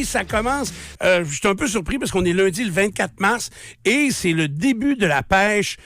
ça commence. Je suis un peu surpris parce qu'on est lundi le 24 mars et c'est le début de la pêche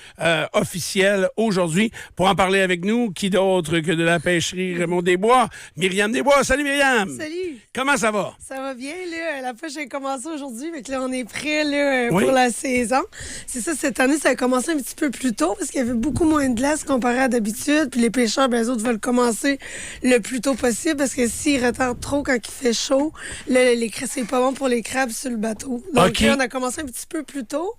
officielle aujourd'hui. Pour en parler avec nous, qui d'autre que de la pêcherie Raymond Desbois? Myriam Desbois. Salut Myriam! Salut! Comment ça va? Ça va bien, là. La pêche a commencé aujourd'hui, mais là, on est prêt là, pour la saison. C'est ça, cette année, ça a commencé un petit peu plus tôt parce qu'il y avait beaucoup moins de glace comparé à d'habitude. Puis les pêcheurs, ben, eux autres veulent commencer le plus tôt possible parce que s'ils retardent trop quand il fait chaud, c'est pas bon pour les crabes sur le bateau. Donc là, on a commencé un petit peu plus tôt.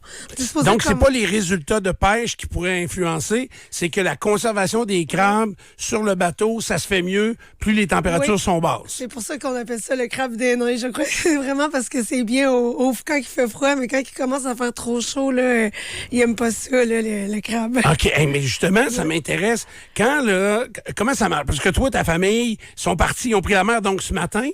Donc, c'est pas les résultats de pêche qui pourraient influencer, c'est que la conservation des crabes sur le bateau, ça se fait mieux plus les températures sont basses. C'est pour ça qu'on appelle ça le crabe des neiges. Je crois que c'est vraiment parce que c'est bien quand il fait froid, mais quand il commence à faire trop chaud, là, il aime pas ça, là, le crabe. OK, mais justement, ça m'intéresse. Comment ça marche? Parce que toi, ta famille, sont partis, ils ont pris la mer donc ce matin?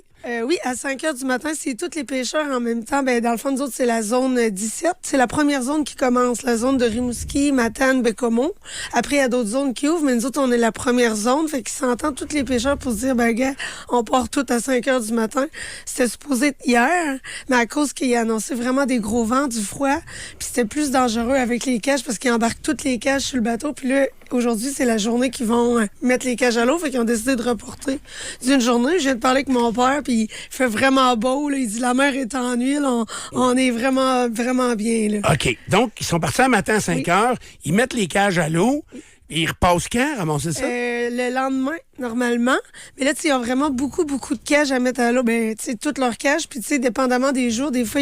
Oui, à 5 heures du matin, c'est tous les pêcheurs en même temps. Ben, dans le fond, nous autres, c'est la zone 17. C'est la première zone qui commence, la zone de Rimouski, Matane, Bécomo. Après, il y a d'autres zones qui ouvrent, mais nous autres, on est la première zone. Fait qu'ils s'entendent tous les pêcheurs pour se dire, ben, gars, on part tous à 5 heures du matin. C'était supposé être hier, mais à cause qu'il a annoncé vraiment des gros vents, du froid, puis c'était plus dangereux avec les cages parce qu'ils embarquent toutes les cages sur le bateau. Puis là, aujourd'hui, c'est la journée qu'ils vont mettre les cages à l'eau. Fait qu'ils ont décidé de reporter d'une journée. Je viens de parler avec mon père, puis il fait vraiment beau. Là. Il dit, la mer est en huile. On est vraiment, vraiment bien. Là. OK. Donc, ils sont partis un matin à 5 heures. Ils mettent les cages à l'eau. Et ils repassent quand, ramasser ça? Le lendemain, normalement. Mais là, tu sais, ils ont vraiment beaucoup de cages à mettre à l'eau. Ben, tu sais, toutes leurs cages. Puis, tu sais, dépendamment des jours, des fois,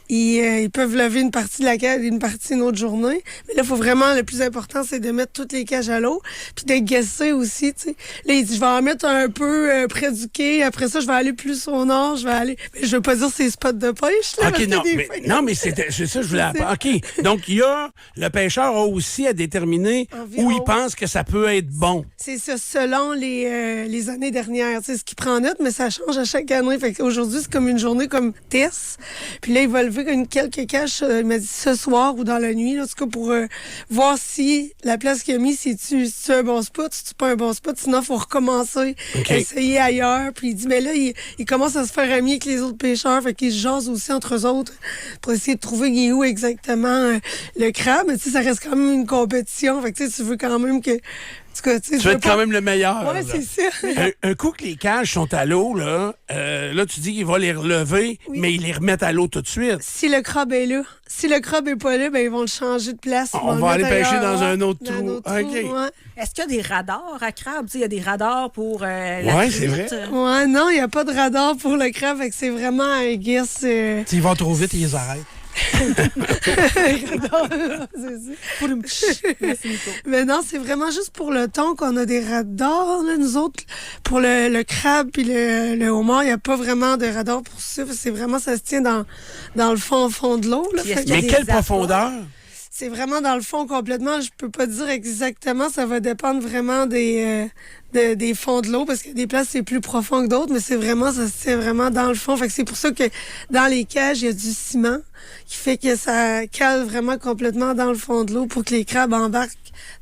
ils peuvent lever une partie de la cage et une partie une autre journée. Mais là, il faut vraiment, le plus important, c'est de mettre toutes les cages à l'eau. Puis de guesser aussi, tu sais. Là, il dit, je vais en mettre un peu près du quai. Après ça, je vais aller plus au nord. Je vais aller... Mais je veux pas dire c'est spots de pêche, là. OK, non, mais c'est ça, je voulais apprendre. OK. Donc, le pêcheur a aussi à déterminer où il pense que ça peut être bon. C'est ça, selon les années dernières. C'est ce qui prend note, mais ça change à chaque année. Fait qu'aujourd'hui, c'est comme une journée comme test. Puis là, il va lever quelques caches, il m'a dit ce soir ou dans la nuit, là, en tout cas, pour voir si la place qu'il a mis, si tu un bon spot, si tu pas un bon spot. Sinon, il faut recommencer, essayer ailleurs. Puis il dit, mais là, il commence à se faire ami avec les autres pêcheurs. Fait qu'ils se jasent aussi entre eux autres pour essayer de trouver il est où exactement le crabe. Mais tu sais, ça reste quand même une compétition. Fait que tu veux quand même que... Tu veux être quand même le meilleur. Oui, c'est ça. Un coup que les cages sont à l'eau, là tu dis qu'il va les relever, mais ils les remettent à l'eau tout de suite. Si le crabe est là. Si le crabe n'est pas là, ben ils vont le changer de place. On va aller pêcher dans un autre trou. OK. Est-ce qu'il y a des radars à crabe? Il y a des radars pour la truite. C'est vrai. Ouais, non, il n'y a pas de radar pour le crabe. Fait que c'est vraiment un guess. Ils vont trop vite, ils les arrêtent. Mais non, c'est vraiment juste pour le thon qu'on a des radars. Là. Nous autres, pour le crabe puis le homard, il n'y a pas vraiment de radar pour ça. C'est vraiment, ça se tient dans le fond de l'eau. Mais quelle profondeur? C'est vraiment dans le fond complètement. Je peux pas dire exactement. Ça va dépendre vraiment des fonds de l'eau parce qu'il y a des places c'est plus profond que d'autres, mais ça se tient vraiment dans le fond. Fait que c'est pour ça que dans les cages, il y a du ciment qui fait que ça cale vraiment complètement dans le fond de l'eau pour que les crabes embarquent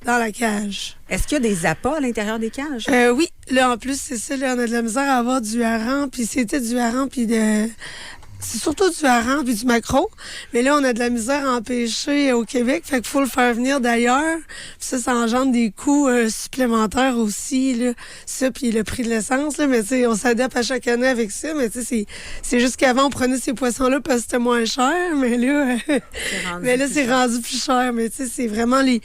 dans la cage. Est-ce qu'il y a des appâts à l'intérieur des cages? Oui. Là, en plus, c'est ça. Là, on a de la misère à avoir du hareng, puis c'était du hareng, puis c'est surtout du hareng puis du maquereau. Mais là, on a de la misère à en pêcher au Québec. Fait qu'il faut le faire venir d'ailleurs. Puis ça engendre des coûts supplémentaires aussi, là. Ça, puis le prix de l'essence, là. Mais tu sais, on s'adapte à chaque année avec ça. Mais tu sais, c'est juste qu'avant, on prenait ces poissons-là parce que c'était moins cher. Mais là, c'est rendu plus cher. Mais tu sais, c'est vraiment les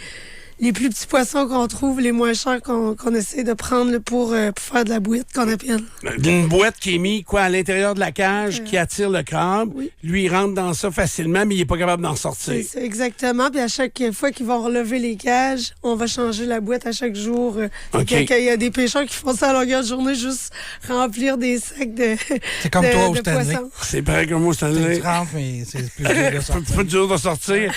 plus petits poissons qu'on trouve, les moins chers qu'on essaie de prendre là, pour faire de la bouette qu'on appelle. Une boîte qui est mise à l'intérieur de la cage, qui attire le crabe. Oui. Lui, il rentre dans ça facilement, mais il n'est pas capable d'en sortir. C'est ça, exactement. Puis à chaque fois qu'ils vont relever les cages, on va changer la boîte à chaque jour. Il y a des pêcheurs qui font ça à longueur de journée, juste remplir des sacs de C'est comme toi au Stanley. C'est pareil comme moi au Stanley. Tu rentres, mais c'est plus dur de sortir. C'est plus dur de sortir.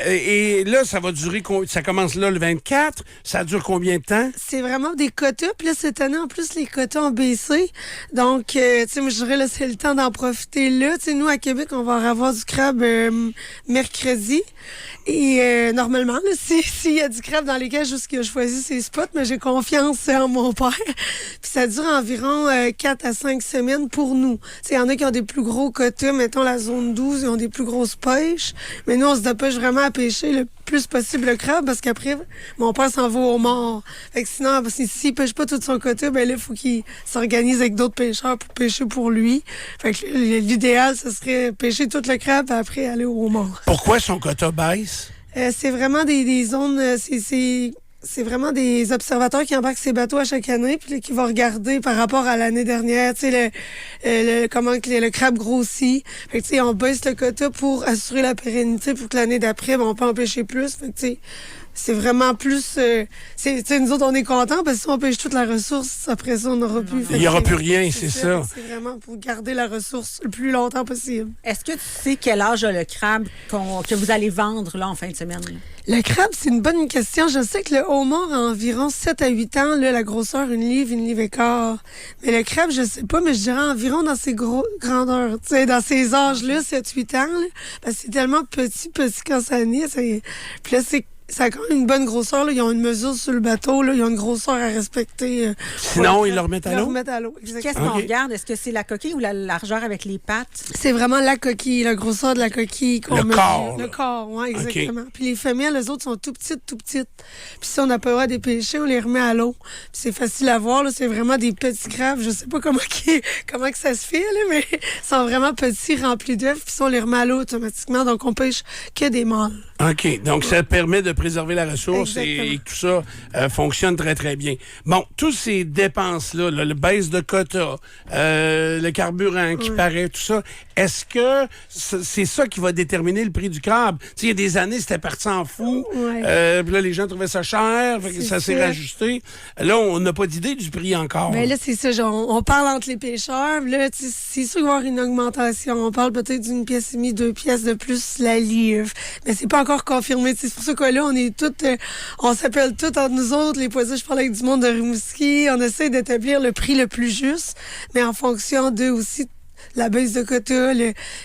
Et là, ça va durer... Ça commence commence là le 24. Ça dure combien de temps? C'est vraiment des quotas. Puis là, cette année, en plus, les quotas ont baissé. Donc, tu sais, moi, je dirais, là, c'est le temps d'en profiter là. Tu sais, nous, à Québec, on va avoir du crabe mercredi. Et normalement, là, s'il y a du crabe dans les cages, juste qu'il a choisi ses spots, mais j'ai confiance en mon père. Puis ça dure environ 4 à 5 semaines pour nous. Tu sais, il y en a qui ont des plus gros quotas. Mettons, la zone 12, ils ont des plus grosses pêches. Mais nous, on se dépêche vraiment à pêcher le plus possible le crabe parce qu'après, mon père s'en va au mort. Fait que sinon, s'il pêche pas tout son quota, ben là, il faut qu'il s'organise avec d'autres pêcheurs pour pêcher pour lui. Fait que l'idéal, ce serait pêcher tout le crabe et après aller au mort. Pourquoi son quota baisse? C'est vraiment des zones... C'est vraiment des observateurs qui embarquent ces bateaux à chaque année puis là, qui vont regarder par rapport à l'année dernière, tu sais, comment que le crabe grossit. Fait que, tu sais, on baisse le quota pour assurer la pérennité pour que l'année d'après, on peut en pêcher plus. Fait que, tu sais, c'est vraiment plus... nous autres, on est contents parce que si on pêche toute la ressource, après ça, on n'aura plus... Il n'y aura plus rien, c'est ça. C'est vraiment pour garder la ressource le plus longtemps possible. Est-ce que tu sais quel âge a le crabe que vous allez vendre là en fin de semaine? Le crabe, c'est une bonne question. Je sais que le homard a environ 7 à 8 ans, là, la grosseur, une livre et quart. Mais le crabe, je sais pas, mais je dirais environ dans ces grandeurs, tu sais, dans ces âges-là, 7-8 ans, là, parce que c'est tellement petit quand ça naît. Puis là, ça a quand même une bonne grosseur. Là. Ils ont une mesure sur le bateau. Là. Ils ont une grosseur à respecter. Sinon, ils le remettent à l'eau? Ils le remettent à l'eau, exactement. Qu'est-ce qu'on regarde? Est-ce que c'est la coquille ou la largeur avec les pattes? C'est vraiment la coquille, la grosseur de la coquille qu'on mesure. Corps. Le corps, oui, exactement. Okay. Puis les femelles, les autres sont tout petites. Puis si on n'a pas le droit de les pêcher, on les remet à l'eau. Puis c'est facile à voir. Là. C'est vraiment des petits crabes. Je sais pas comment que ça se fait, là, mais ils sont vraiment petits, remplis d'œufs. Puis on les remet à l'eau automatiquement. Donc, on pêche que des mâles. OK. Donc, ça permet de préserver la ressource et tout ça fonctionne très, très bien. Bon, toutes ces dépenses-là, le baisse de quota, le carburant qui paraît, tout ça, est-ce que c'est ça qui va déterminer le prix du crabe? Tu sais, il y a des années, c'était parti en fou. Ouais. Puis là, les gens trouvaient ça cher, fait que ça s'est rajusté. Là, on n'a pas d'idée du prix encore. Ben là, c'est ça. Genre, on parle entre les pêcheurs. Là, c'est sûr qu'il va y avoir une augmentation. On parle peut-être d'une pièce et demie, 2 pièces de plus la livre. Mais c'est pas encore confirmé. C'est pour ça que là, on est toutes... on s'appelle toutes entre nous autres. Les poissons, je parle avec du monde de Rimouski. On essaie d'établir le prix le plus juste, mais en fonction de aussi la baisse de quota,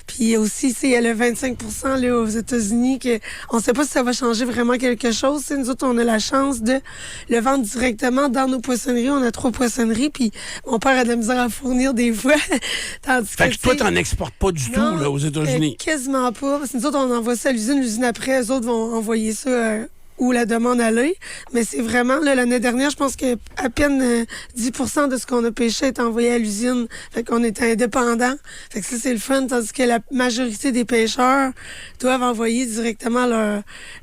puis aussi, il y a le 25 % là, aux États-Unis, on ne sait pas si ça va changer vraiment quelque chose. T'sais, nous autres, on a la chance de le vendre directement dans nos poissonneries. On a 3 poissonneries, puis mon père a de la misère à fournir des fois. Fait que toi, tu n'en exportes pas du tout là, aux États-Unis? Quasiment pas. Parce que nous autres, on envoie ça à l'usine. L'usine après, eux autres vont envoyer ça... où la demande allait. Mais c'est vraiment, là, l'année dernière, je pense que à peine 10 % de ce qu'on a pêché est envoyé à l'usine. Fait qu'on est indépendant. Fait que ça, c'est le fun. Tandis que la majorité des pêcheurs doivent envoyer directement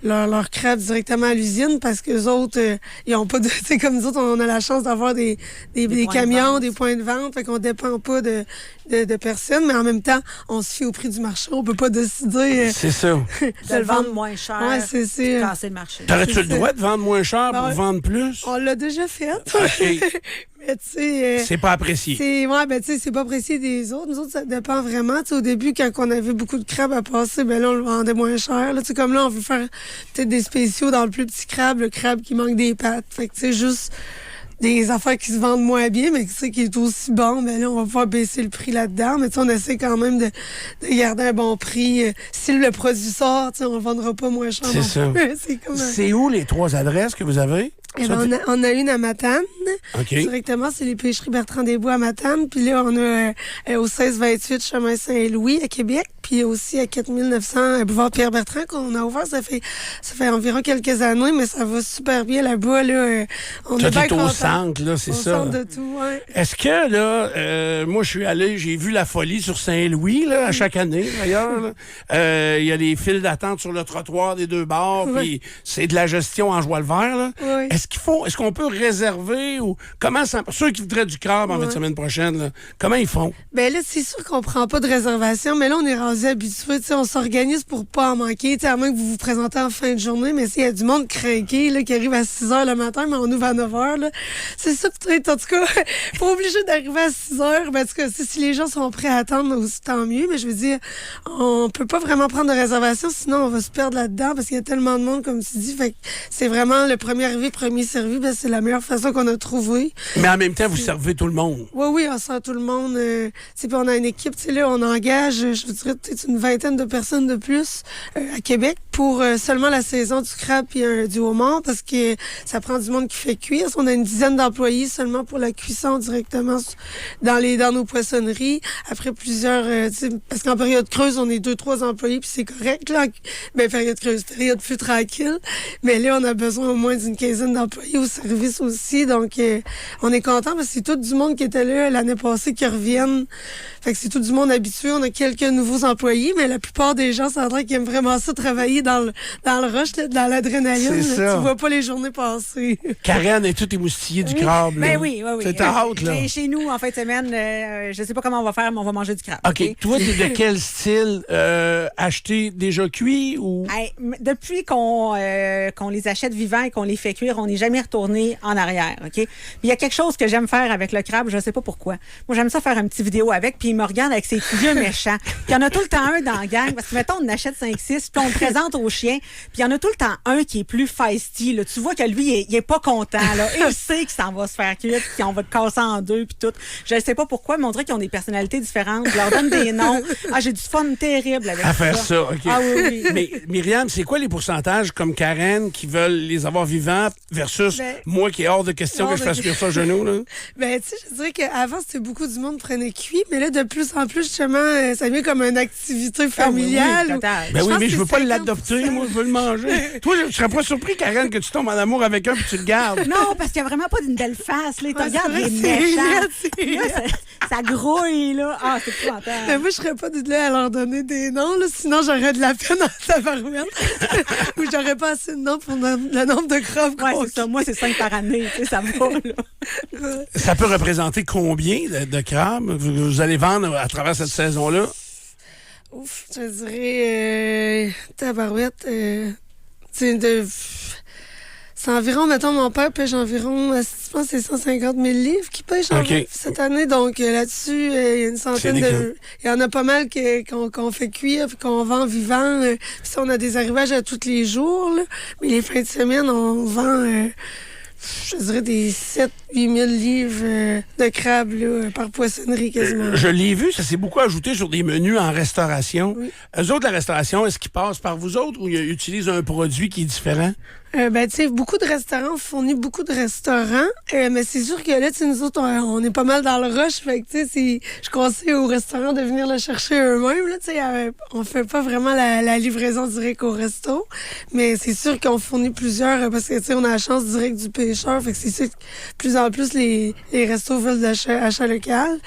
leur crabe directement à l'usine parce que les autres, ils ont pas de... C'est comme nous autres, on a la chance d'avoir des camions, des points de vente. Fait qu'on dépend pas de personne. Mais en même temps, on se fie au prix du marché. On peut pas décider... c'est ça. De le vendre moins cher. Ouais, c'est casser le marché. T'aurais-tu le droit de vendre moins cher pour vendre plus? On l'a déjà fait. OK. Mais tu sais... c'est pas apprécié. C'est pas apprécié des autres. Nous autres, ça dépend vraiment. T'sais, au début, quand on avait beaucoup de crabes à passer, ben là, on le vendait moins cher. Là, comme là, on veut faire peut-être des spéciaux dans le plus petit crabe, le crabe qui manque des pattes. Fait que tu sais, juste des affaires qui se vendent moins bien, mais qui est aussi bon, ben là, on va pouvoir baisser le prix là-dedans. Mais on essaie quand même de garder un bon prix. Si le produit sort, on le vendra pas moins cher. C'est ça. C'est où les 3 adresses que vous avez? On a une à Matane. Okay. Directement, c'est les pêcheries Bertrand-des-Bois à Matane. Puis là, on a au 1628 chemin Saint-Louis à Québec. Puis aussi à 4900 boulevard Pierre-Bertrand qu'on a ouvert. Ça fait environ quelques années, mais ça va super bien là-bas. Là, on est bien contents. Au centre, là, c'est ça. Au centre de tout, ouais. Est-ce que, là, moi, je suis allé, j'ai vu la folie sur Saint-Louis, là, à chaque année, d'ailleurs. Il y a des files d'attente sur le trottoir des 2 bords, puis c'est de la gestion en joie le vert, là. Oui. Est-ce est-ce qu'on peut réserver ou comment ça... Ceux qui voudraient du crabe en fin de semaine prochaine, là, comment ils font? Ben là, c'est sûr qu'on prend pas de réservation, mais là, on est rendu habitué. On s'organise pour pas en manquer. À moins que vous vous présentez en fin de journée, mais s'il y a du monde craqué là, qui arrive à 6 h le matin, mais on ouvre à 9 h, là, c'est ça peut-être. En tout cas, pas obligé d'arriver à 6 h. Ben, en tout cas, si les gens sont prêts à attendre, aussi, tant mieux. Mais je veux dire, on peut pas vraiment prendre de réservation, sinon on va se perdre là-dedans parce qu'il y a tellement de monde, comme tu dis. Fait que c'est vraiment le premier arrivé, premier servi. Ben, c'est la meilleure façon qu'on a trouvée. Mais en même temps, vous servez tout le monde. Oui, on sert tout le monde. Puis on a une équipe, là, on engage, je vous dirais, peut-être une vingtaine de personnes de plus à Québec pour seulement la saison du crabe et du homard parce que ça prend du monde qui fait cuire. On a une dizaine d'employés seulement pour la cuisson directement dans nos poissonneries. Après plusieurs... parce qu'en période creuse, on est 2-3 employés puis c'est correct. Là. Ben, période creuse, période plus tranquille. Mais là, on a besoin au moins d'une quinzaine d'employés au service aussi. Donc, on est content parce que c'est tout du monde qui était là l'année passée qui reviennent. Fait que c'est tout du monde habitué. On a quelques nouveaux employés, mais la plupart des gens, ça a l'air qu'ils aiment vraiment ça, travailler dans le rush, là, dans l'adrénaline. C'est ça. Tu vois pas les journées passer. Karen est toute émoustillée du crabe. Là. Ben oui. C'est hâte, là. Et chez nous, en fin de semaine, je sais pas comment on va faire, mais on va manger du crabe. OK. Toi, t'es de quel style? Acheter déjà cuit ou... Hey, depuis qu'on les achète vivants et qu'on les fait cuire, on n'est jamais retourné en arrière, OK? Puis il y a quelque chose que j'aime faire avec le crabe, je sais pas pourquoi. Moi, j'aime ça faire une petite vidéo avec, puis il me regarde avec ses vieux méchants. Puis il y en a tout le temps un dans la gang, parce que, mettons, on achète 5-6, puis on le présente aux chiens, puis il y en a tout le temps un qui est plus feisty, là. Tu vois que lui, il est pas content, là. Il sait que ça va se faire cuire, puis qu'on va le casser en deux, puis tout. Je sais pas pourquoi, mais on dirait qu'ils ont des personnalités différentes. Je leur donne des noms. Ah, j'ai du fun terrible avec à faire ça, OK. Ah oui. Mais Myriam, c'est quoi les pourcentages comme Karen qui veulent les avoir vivants versus moi qui est hors de question que je fasse cuire ça à genoux, là? Ben, tu sais, je dirais qu'avant, c'était beaucoup du monde prenait cuit, mais là, de plus en plus, justement, ça devient comme une activité familiale. Ben oui, mais je veux pas l'adopter, moi, je veux le manger. Toi, je serais pas surpris, Karen, que tu tombes en amour avec un puis tu le gardes. Non, parce qu'il y a vraiment pas d'une belle face, là. Tu regardes les méchants. Là, ça grouille, là. Ah, c'est épouvantable. Mais moi, je serais pas du là à leur donner des noms, là, sinon j'aurais de la peine en tabarouette. Ou j'aurais pas assez de noms pour le nombre de crabes. Ouais, c'est ça. Moi, c'est 5 par année, tu sais, ça va, là. Ça peut représenter combien de crabes vous allez vendre à travers cette saison-là? Ouf, je dirais tabarouette, c'est environ, mettons, mon père pêche environ, je pense que c'est 150 000 livres qu'il pêche cette année. Donc là-dessus, il y a une centaine de... Il y en a pas mal qu'on fait cuire puis qu'on vend vivant. Puis on a des arrivages à tous les jours. Là. Mais les fins de semaine, on vend... je dirais des 7-8 000 livres de crabes là, par poissonnerie quasiment. Je l'ai vu, ça s'est beaucoup ajouté sur des menus en restauration. Oui. Eux autres, la restauration, est-ce qu'ils passent par vous autres ou ils utilisent un produit qui est différent? Ben, tu sais, beaucoup de restaurants fournissent beaucoup de restaurants, mais c'est sûr que là, tu sais, nous autres, on est pas mal dans le rush, fait que, tu sais, je conseille aux restaurants de venir le chercher eux-mêmes, là, tu sais, on fait pas vraiment la livraison directe au resto, mais c'est sûr qu'on fournit plusieurs, parce que, tu sais, on a la chance directe du pêcheur, fait que c'est sûr que de plus en plus, les restos veulent d'achat local.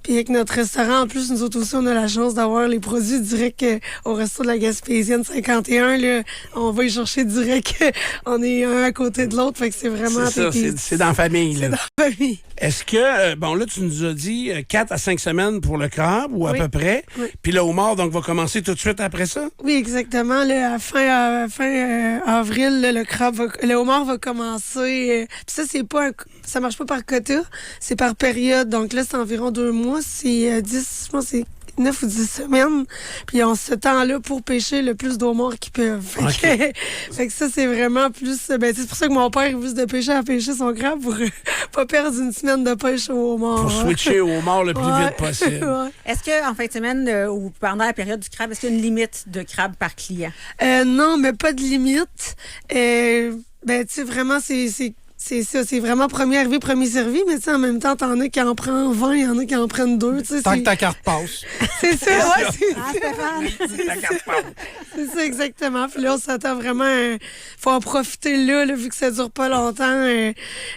Puis avec notre restaurant, en plus, nous autres aussi, on a la chance d'avoir les produits directs au resto de la Gaspésienne 51. Là, on va y chercher direct. On est un à côté de l'autre. Fait que c'est vraiment... C'est ça, c'est dans la famille. C'est là. dans la famille. Est-ce que, bon, là, tu nous as dit 4 à 5 semaines pour le crabe, ou à peu près. Oui. Puis le homard, donc, va commencer tout de suite après ça? Oui, exactement. Là, à fin avril, là, le homard va commencer. Puis ça, c'est pas ça marche pas par quota, c'est par période. Donc là, c'est environ 2 mois. C'est 10, je pense que c'est 9 ou 10 semaines. Puis on ce temps-là pour pêcher le plus d'homards qu'ils peuvent. Fait que ça, c'est vraiment plus... Ben, c'est pour ça que mon père, il veut de pêcher à pêcher son crabe pour pas perdre une semaine de pêche au homard. Pour switcher au homard le plus vite possible. Ouais. Est-ce qu'en fin de semaine ou pendant la période du crabe, est-ce qu'il y a une limite de crabe par client? Non, mais pas de limite. Ben, tu sais, vraiment, C'est ça, c'est vraiment premier arrivé, premier servi, mais tu sais, en même temps, t'en as qui en prennent 20, il y en a qui en prennent 2. Tant que ta carte passe. C'est ça, ouais, Stéphane. c'est ça, exactement. Puis là, on s'attend vraiment, faut en profiter là, vu que ça dure pas longtemps.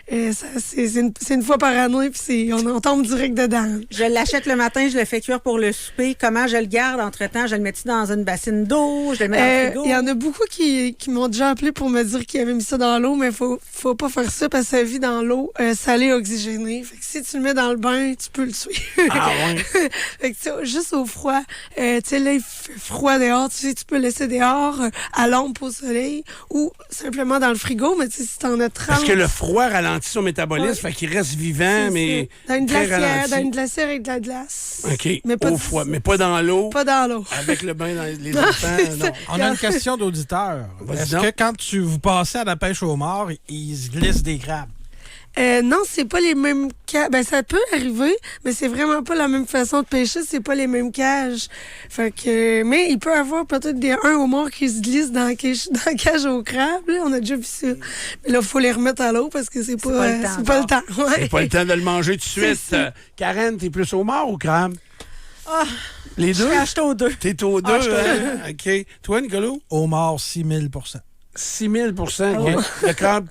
C'est une fois par année, puis on tombe direct dedans. Je l'achète le matin, je le fais cuire pour le souper. Comment je le garde entre-temps? Je le mets dans une bassine d'eau? Je le mets dans le frigo? Il y en a beaucoup qui m'ont déjà appelé pour me dire qu'ils avaient mis ça dans l'eau, mais faut pas faire ça parce que ça vit dans l'eau salée oxygénée. Fait que si tu le mets dans le bain, tu peux le tuer. Ah ouais? Fait que juste au froid, tu sais, là, il fait froid dehors, tu peux le laisser dehors, à l'ombre, au soleil, ou simplement dans le frigo, mais tu sais, si t'en as 30... Parce que le froid ralentit son métabolisme, fait qu'il reste vivant, mais dans une très glacière, ralenti. dans une glacière avec de la glace. OK, Mais pas au de- froid, mais pas dans l'eau. Pas dans l'eau. Avec le bain dans les enfants, non. On a une question d'auditeur. Vas-y Est-ce donc. que quand vous passez à la pêche au mort, ils se glissent des crabes? Non, c'est pas les mêmes cages. Ben, ça peut arriver, mais c'est vraiment pas la même façon de pêcher, c'est pas les mêmes cages. Fait que, mais il peut y avoir peut-être un homard qui se glisse dans la cage au crabe, là. On a déjà vu ça. Mais là, il faut les remettre à l'eau parce que c'est pas le temps. Ouais. C'est pas le temps de le manger tout de suite. C'est ça. Karen, t'es plus au mort ou au crabe? Ah, Les je deux? suis acheté aux deux. T'es aux deux, Ah, je suis hein? OK. Toi, Nicolas? Au mort, 6 000 6 000 OK. Le crabe,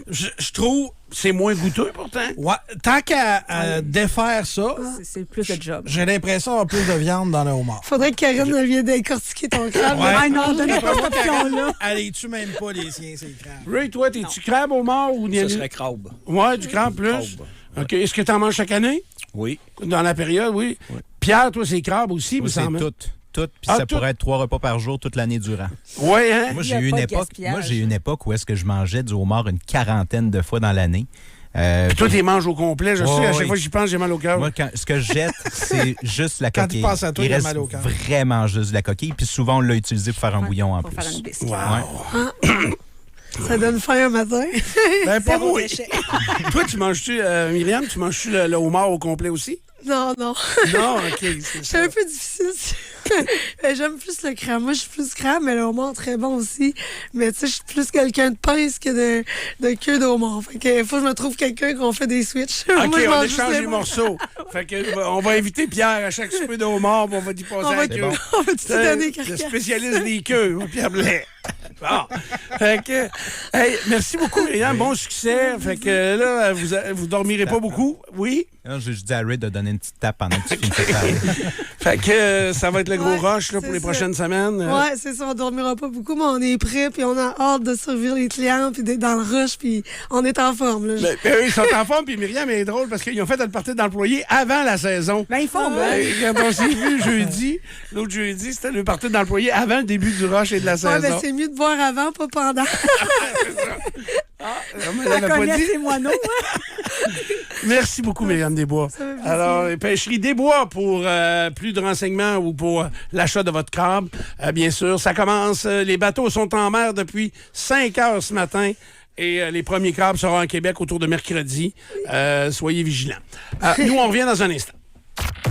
je trouve c'est moins goûteux, pourtant. Ouais, tant qu'à défaire ça, C'est plus de job. j'ai l'impression d'avoir plus de viande dans le homard. Faudrait que Karine elle vienne décortiquer ton crabe. Ouais. Ah non, donnez pas cette option-là. Allez, tu même pas les siens, ces crabes. Ray, toi, t'es-tu crabe au mort ou Ça serait crabe. Ouais, du crabe plus. Crabe. OK. Est-ce que t'en manges chaque année? Oui. Dans la période, oui. Pierre, toi, c'est crabe aussi, Moi, me c'est semble. tout. Puis Ah, ça tout? pourrait être 3 repas par jour toute l'année durant. Ouais, hein? Moi, Il y a j'ai eu pas une de époque. gaspillage. Moi, j'ai eu une époque où est-ce que je mangeais du homard une quarantaine de fois dans l'année. Puis toi, t'es manges au complet. Je sais, à chaque oui. fois que j'y pense, j'ai mal au cœur. Moi, ce que je jette, c'est juste la Quand coquille. il pense à toi, il a reste mal au cœur. vraiment juste de la coquille. Puis souvent, on l'a utilisé pour faire un bouillon en Pour plus. faire une biscuit. Wow. Ça donne faim un matin. Ben, pas Zéro moi. déchet. Toi, tu manges-tu, Myriam, tu manges-tu le homard au complet aussi? Non. Non, OK. C'est C'est ça. un peu difficile. Ben, j'aime plus le crabe. Moi, je suis plus crabe, mais le homard, très bon aussi. Mais tu sais, je suis plus quelqu'un de pince que de queue de homard. Fait que faut que je me trouve quelqu'un qu'on fait des switches. OK, Moi, je on mange juste échange les bons. morceaux. Fait que, on va inviter Pierre à chaque souper de homard, puis on va y passer On à va, la queue. on va te donner Le quelqu'un. spécialiste des queues, Pierre Blais. Bon. Fait que, hey, merci beaucoup, Myriam. Bon succès. Fait que là, vous dormirez pas beaucoup. Oui? Je dis à Ray de donner une petite tape pendant que tu finis de parler. Fait que ça va être le gros Ouais, rush là, pour c'est les ça. prochaines semaines. Ouais, c'est ça, on dormira pas beaucoup, mais on est prêt, puis on a hâte de servir les clients, puis d'être dans le rush, puis on est en forme. Là. Ben, eux, ils sont en forme, puis Myriam est drôle parce qu'ils ont fait le party d'employés avant la saison. Ben, ils font bien. Quand on s'est vu jeudi, l'autre jeudi, c'était le party d'employés avant le début du rush et de la Ouais, ben, saison. c'est mieux de boire avant, pas pendant. On me l'avait On pas connaît dit. ses moineaux. Hein? Merci beaucoup, Myriam Desbois. Ça fait plaisir. Alors, Pêcherie Desbois pour plus de renseignements ou pour l'achat de votre crabe, bien sûr. Ça commence, les bateaux sont en mer depuis 5 heures ce matin et les premiers crabes seront en Québec autour de mercredi. Soyez vigilants. Nous, on revient dans un instant.